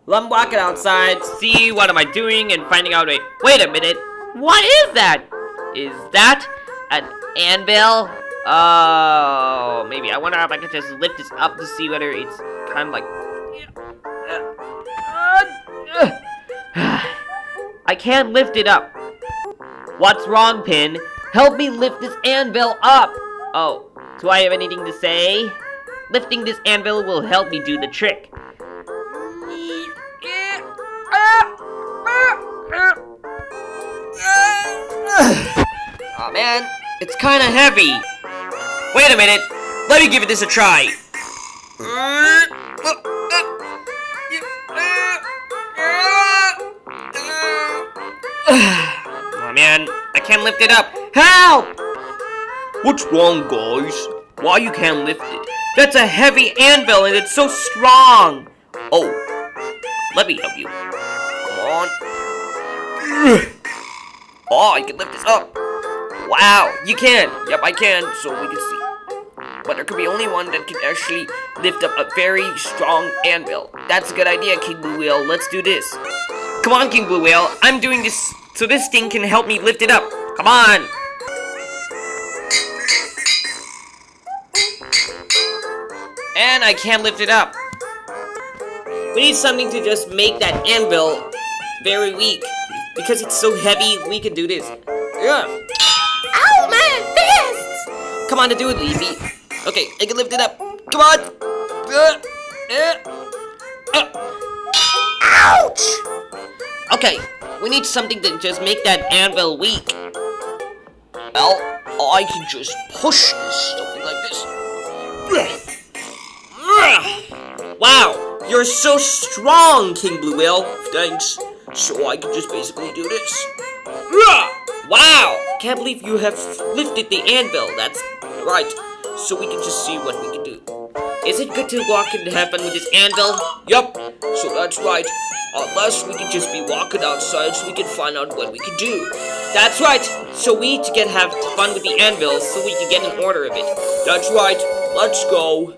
I'm walking outside, see what am I doing, and finding out, wait a minute, what is that? Is that an anvil? Oh, maybe. I wonder if I could just lift this up to see whether it's kind of like... I can't lift it up. What's wrong, Pin? Help me lift this anvil up! Oh, do I have anything to say? Lifting this anvil will help me do the trick. Oh man, it's kinda heavy. Wait a minute, let me give this a try. Oh man, I can't lift it up. Help! What's wrong, guys? Why you can't lift it? That's a heavy anvil and it's so strong. Oh, let me help you. Come on. Oh, I can lift this up. Wow, you can. Yep, I can. So we can see. But there could be only one that can actually lift up a very strong anvil. That's a good idea, King Blue Whale. Let's do this. Come on, King Blue Whale. I'm doing this so this thing can help me lift it up. Come on. And I can't lift it up. We need something to just make that anvil very weak. Because it's so heavy, we can do this. Yeah. Ow, my fists! Come on to do it, Leafy. Okay, I can lift it up. Come on. Ouch! Okay, we need something to just make that anvil weak. Well, I can just push this, something like this. Wow, you're so strong, King Blue Whale. Thanks. So I can just basically do this. Wow! Can't believe you have lifted the anvil. That's right. So we can just see what we can do. Is it good to walk and have fun with this anvil? Yup. So that's right. Unless we can just be walking outside so we can find out what we can do. That's right. So we need to have fun with the anvil so we can get an order of it. That's right. Let's go.